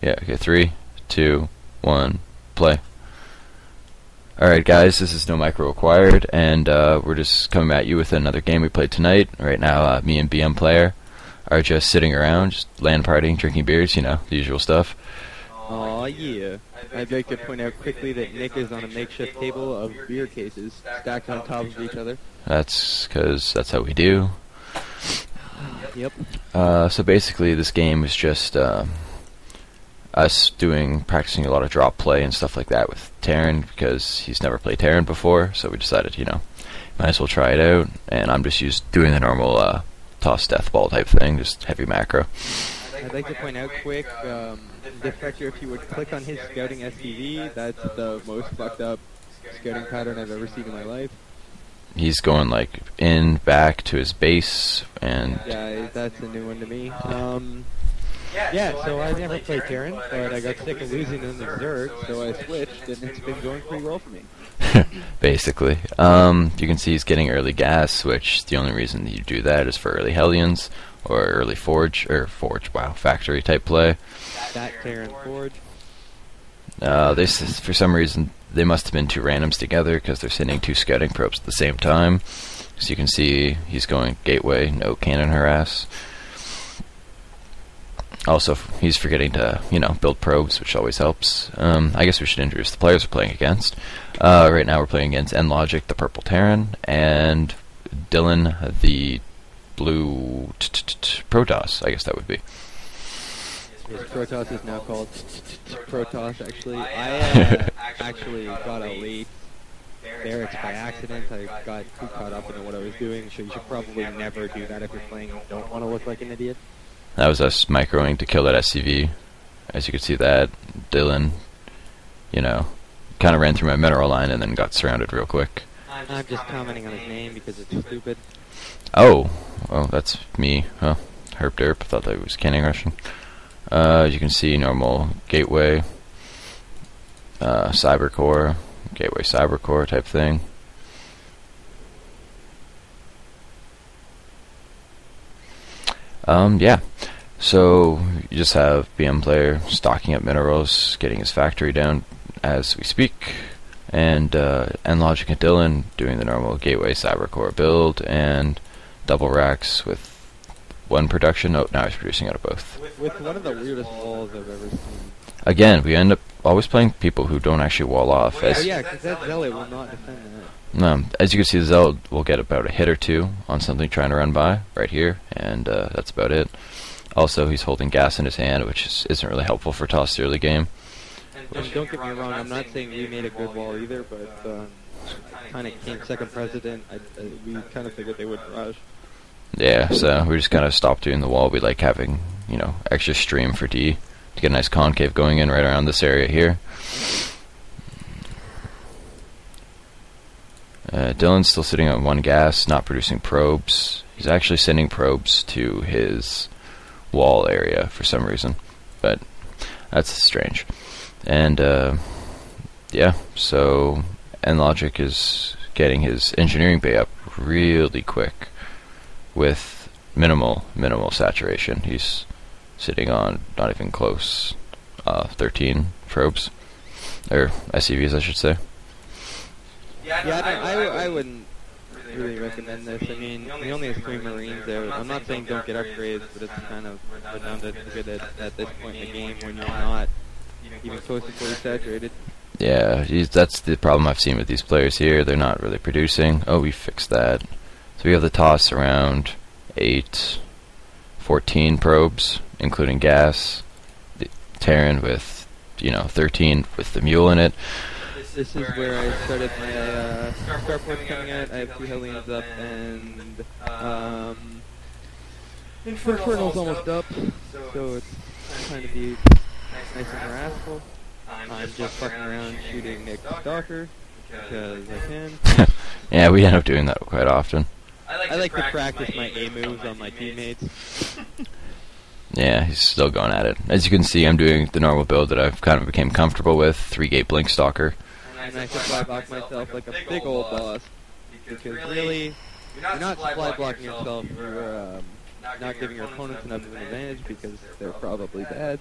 Yeah, okay, 3, 2, 1, play. Alright guys, this is no micro required, and we're just coming at you with another game we played tonight. Right now, me and BMPlayer are just sitting around, just LAN partying, drinking beers, you know, the usual stuff. Aw, yeah. I'd like to point out quickly that Nick is on a makeshift table of beer cases stacked on top of each other. That's because that's how we do. Yep. So basically this game is just us practicing a lot of drop play and stuff like that with Terran, because he's never played Terran before, so we decided, you know, might as well try it out, and I'm just doing the normal toss death ball type thing, just heavy macro. I'd like to point out quick, Defekter, if you would click on his scouting SCV, that's the most fucked up scouting pattern I've ever seen in my life. He's going like back to his base, and yeah, that's a new one to me. Yeah, so I never played Terran, but I got sick of losing in the Zerg, so I switched, and it's been going pretty well for me. basically. You can see he's getting early gas, which the only reason that you do that is for early Hellions, or early factory type play. That Terran Forge. For some reason, they must have been two randoms together, because they're sending two scouting probes at the same time. So you can see he's going gateway, no cannon harass. Also, he's forgetting to, you know, build probes, which always helps. I guess we should introduce the players we're playing against. Right now we're playing against NLogic, the purple Terran, and Dylan, the blue Protoss, I guess that would be. Yes, Protoss is now called Protoss, actually. I actually got a late barracks by accident. I got too caught up into what I was doing, so you should probably never do that if you're playing and don't want to look like an idiot. That was us microing to kill that SCV. As you can see that, Dylan, you know, kind of ran through my mineral line and then got surrounded real quick. I'm just commenting on his name because it's stupid. Oh, that's me. Huh. Herp derp, thought that was canning Russian. As you can see, normal gateway, cybercore, gateway cybercore type thing. Yeah, so you just have BMPlayer stocking up minerals, getting his factory down as we speak, and NLogic and Dylan doing the normal gateway cybercore build and double racks with one production. Oh, now he's producing out of both. With one of the weirdest walls I've ever seen. Again, we end up always playing people who don't actually wall off. Oh yeah, because that zealot will not defend that. No, as you can see, the zealot will get about a hit or two on something trying to run by right here, and that's about it. Also, he's holding gas in his hand, which isn't really helpful for toss the early game. And don't get me wrong, I'm not saying we made a good wall either, but kind of came second president. We kind of figured they would rush. Yeah, so we just kind of stopped doing the wall. We like having, you know, extra stream for D to get a nice concave going in right around this area here. Dylan's still sitting on one gas, not producing probes. He's actually sending probes to his wall area for some reason, but that's strange. And yeah, so NLogic is getting his engineering bay up really quick with minimal saturation. He's sitting on not even close 13 probes, or SCVs I should say. Yeah, I wouldn't really recommend this. I mean, we only have 3 Marines there. I'm not saying don't get upgrades, but it's kind of redundant to get at this point in the game when you're not even close to fully saturated. Yeah, that's the problem I've seen with these players here. They're not really producing. Oh, we fixed that. So we have the toss around 14 probes, including gas. The Terran with, you know, 13 with the mule in it. This is where I started my starports coming out. I have 2 Hellions up, and Infernal's almost up, so it's trying to be nice and harassful. I'm just fucking around shooting Nick Stalker, because I can. Yeah, we end up doing that quite often. I like to practice my A moves on my teammates. Yeah, he's still going at it. As you can see, I'm doing the normal build that I've kind of became comfortable with, 3-gate Blink Stalker. And I supply block myself like a big old boss. Because really, you're not supply blocking yourself, you're not giving your opponents enough of an advantage because they're probably bad.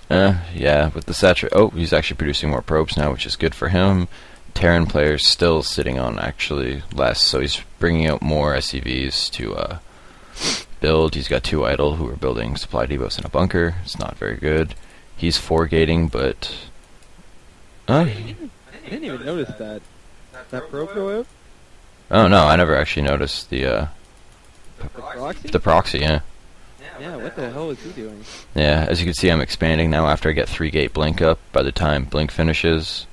Yeah, with the saturate. Oh, he's actually producing more probes now, which is good for him. Terran player's still sitting on actually less, so he's bringing out more SCVs to build. He's got 2 idle who are building supply depots in a bunker. It's not very good. He's 4-gating, but I didn't even notice that probe go out. Oh no, I never actually noticed The proxy? the proxy. Yeah. Yeah, what the hell is he doing? Yeah, as you can see, I'm expanding now after I get 3-gate blink up. By the time blink finishes,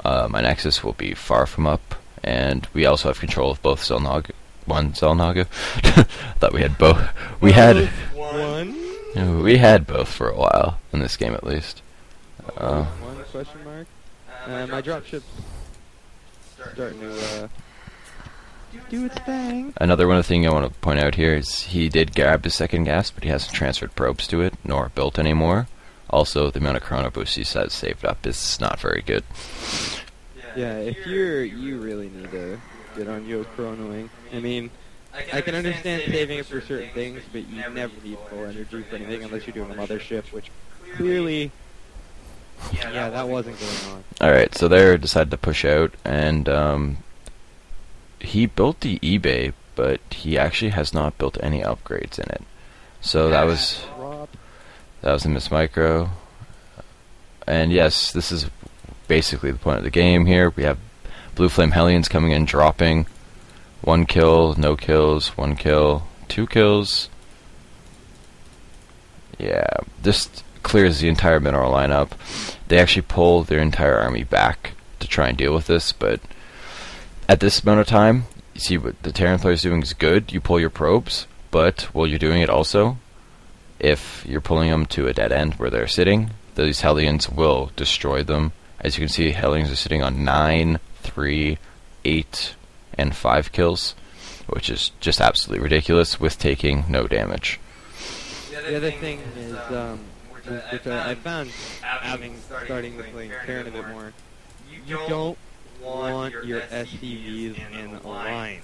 my nexus will be far from up, and we also have control of both Zelnaga. One Zelnaga. Thought we had both. We had one. We had both for a while in this game, at least. One question mark. My dropship's starting to do its thing. Another one thing I want to point out here is he did grab his 2nd gas, but he hasn't transferred probes to it, nor built anymore. Also, the amount of chrono boosts he has saved up is not very good. Yeah, if you really need to get on your chronoing. I mean, I can understand saving it for certain things, but you never need full energy for anything unless you're doing a mothership, which clearly, yeah, that wasn't going on. Alright, so they decided to push out, and he built the eBay, but he actually has not built any upgrades in it. So that was a Miss Micro. And yes, this is basically the point of the game here. We have Blue Flame Hellions coming in, dropping 1 kill, no kills, 1 kill, 2 kills. Yeah, this clears the entire mineral lineup. They actually pull their entire army back to try and deal with this, but at this amount of time, you see what the Terran player is doing is good. You pull your probes, but while you're doing it also, if you're pulling them to a dead end where they're sitting, these Hellions will destroy them. As you can see, Hellions are sitting on 9, 3, 8, and 5 kills, which is just absolutely ridiculous with taking no damage. The other thing is, which I found starting to play Terran a bit more, you don't want your SCVs in a line.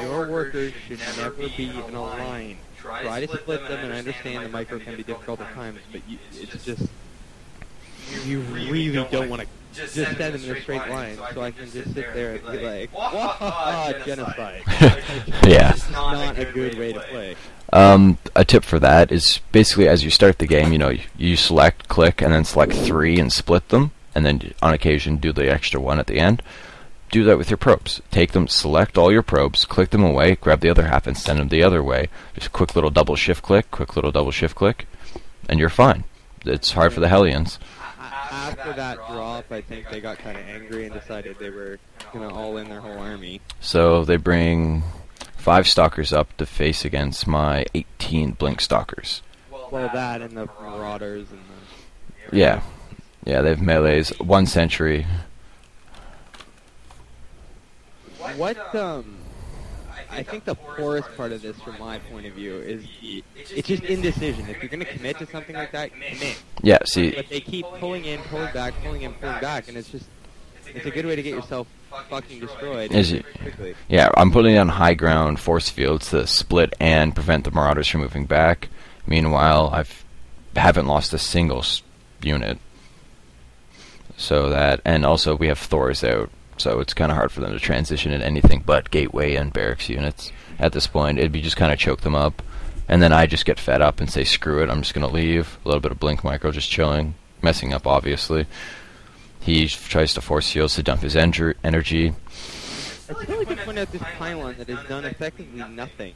Your workers should never be in a line. Try to split them, and I understand the micro can be difficult at times, but it's just, you really don't want to just send them in a straight line, so I can just sit there and be like, "Wahaha, genocide." Yeah. It's not a good way to play. A tip for that is basically as you start the game, you select, click, and then select 3 and split them, and then on occasion do the extra 1 at the end. Do that with your probes. Take them, select all your probes, click them away, grab the other half and send them the other way. Just quick little double shift click, and you're fine. It's hard for the Hellions. After that drop, I think they got kind of angry and decided they were going to all in their whole army. So they bring 5 stalkers up to face against my 18 blink stalkers. Well, that and the marauders and the... Yeah, they have melees, 1 sentry. I think the poorest part of this, from my point of view, is it's just indecision. If you're going to commit to something like that, commit. Yeah, see... But they keep pulling in, pulling back, and it's a good way to get yourself fucking destroyed. Quickly. Yeah, I'm putting on high ground force fields to split and prevent the marauders from moving back. Meanwhile, haven't lost a single unit. So that, and also we have Thors out. So it's kind of hard for them to transition in anything but gateway and barracks units at this point. It'd be just kind of choke them up. And then I just get fed up and say, screw it, I'm just going to leave. A little bit of blink micro, just chilling. Messing up, obviously. He tries to force heals to dump his energy. I feel like to point out this pylon that has done effectively nothing.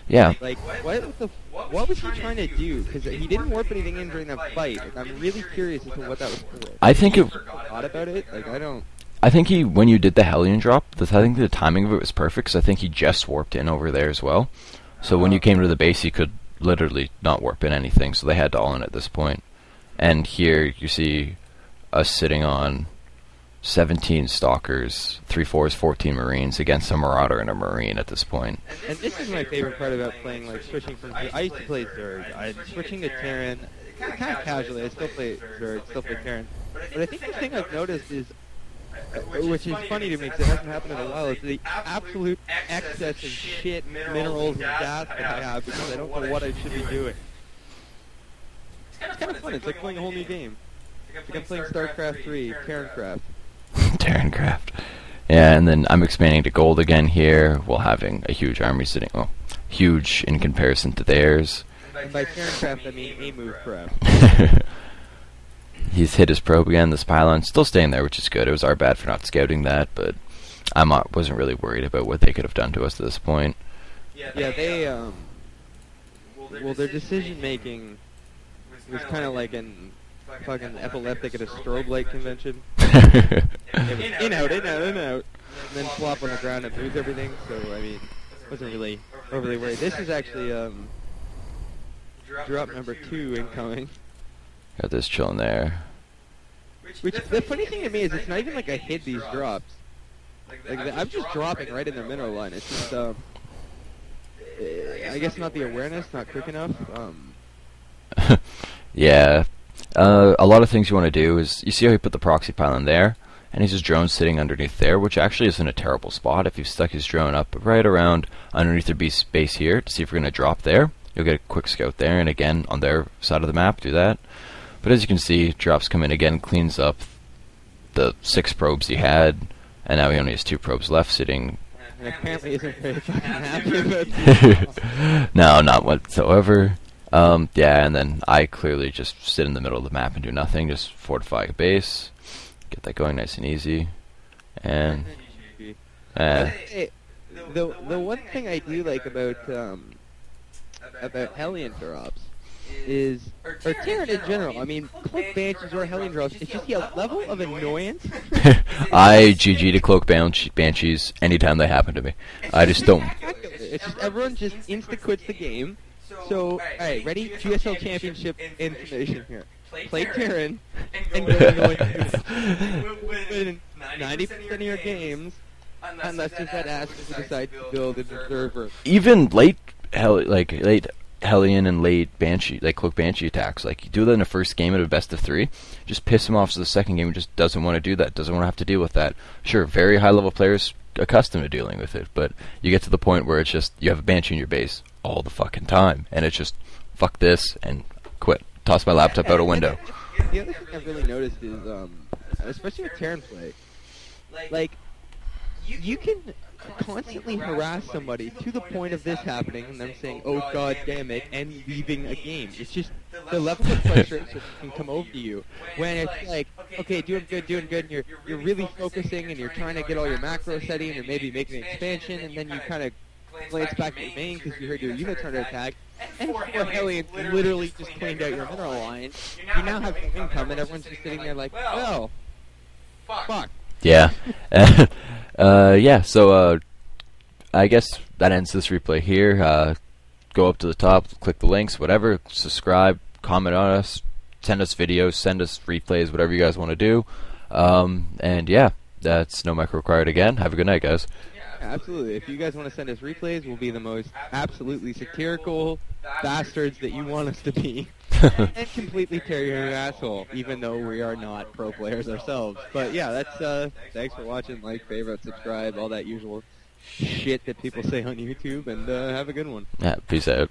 Yeah. Like, what was he trying to do? Because he didn't warp anything in during that fight. Like, I'm really curious as to what that was for. I think it... Thought about it? Like, I think when you did the Hellion drop, I think the timing of it was perfect, because I think he just warped in over there as well. So when you came to the base, he could literally not warp in anything, so they had to all in at this point. And here you see us sitting on 17 stalkers, 3 4s, 14 marines against a marauder and a marine at this point. And this is my favorite part about playing, like, switching from... I used to play Zerg. Switching to Terran, kind of casually. I still play Zerg, still play Terran. But I think the thing I've noticed is, which is funny to me because it hasn't happened in a while, is the absolute excess of shit, minerals, and gas that I have because I don't know what I should be doing. kind of fun. It's like playing a whole new game. It's like I'm playing StarCraft 3, Terrancraft. Terrancraft. Yeah, and then I'm expanding to gold again here, while having a huge army sitting, well, huge in comparison to theirs. And by Terrancraft, I mean A-move craft. He's hit his probe again, this pylon still staying there, which is good. It was our bad for not scouting that, but I wasn't really worried about what they could have done to us at this point. Yeah, they, well, their decision-making was kind of like an fucking epileptic at a strobe light convention. It was in, out, and then flop on the ground and lose everything, so, I mean, wasn't really overly worried. This is actually, drop number 2 incoming. Got this chilling there. Which, the funny thing to me is it's not even like I hid these drops. Like, I'm just dropping right in the mineral line. It's just, I guess not the awareness, not quick enough. Yeah. A lot of things you want to do is, you see how he put the proxy pylon there, and he's his drone sitting underneath there, which actually isn't a terrible spot. If you've stuck his drone up right around underneath their base here to see if we're going to drop there, you'll get a quick scout there, and again, on their side of the map, do that. But as you can see, drops come in again, cleans up the 6 probes he had, and now he only has 2 probes left sitting. And apparently isn't very fucking happy about No, not whatsoever. Yeah, and then I clearly just sit in the middle of the map and do nothing, just fortify a base, get that going nice and easy, and the one thing I do like about Hellion drops is, or Terran in general, I mean, Cloak Banshees or Hellion drops, it's just a level of annoyance. I GG to Cloak Banshees anytime they happen to me. I just don't. It's just everyone just insta-quits the game. So, alright, ready? GSL Championship information here. Play Terran and go annoying. Win 90% of your games, unless there's that ass who decide to build an observer. Even late Hellion and late Banshee, like Cloak Banshee attacks, like you do that in the first game at a best of 3, just piss him off so the second game he just doesn't want to do that, doesn't want to have to deal with that. Sure, very high level players accustomed to dealing with it, but you get to the point where it's just, you have a Banshee in your base all the fucking time, and it's just, fuck this, and quit. Toss my laptop out a window. The other thing I've really noticed is, especially with Terran play, like, you can constantly harass somebody to the point of this happening and them saying, oh god damn it, and leaving a game. It's just the level of frustration can come over you when it's like, okay, doing good, and you're really focusing and you're trying to get all your macros setting and you're maybe making an expansion, and then you kind of glance back at your main because you heard your unit trying to attack, and for Hellion literally just cleaned out your mineral line. You now have some income and everyone's just sitting there like, well, fuck. Yeah. Yeah, so I guess that ends this replay here. Go up to the top, click the links, whatever, subscribe, comment on us, send us videos, send us replays, whatever you guys want to do. And yeah, that's no micro required again. Have a good night, guys. Yeah, absolutely. If you guys want to send us replays, we'll be the most absolutely satirical bastards that you want us to be. And completely tear your asshole, even though we are not pro players ourselves. But yeah, that's thanks for watching, like, favorite, subscribe, all that usual shit that people say on YouTube, and have a good one. Yeah, peace out.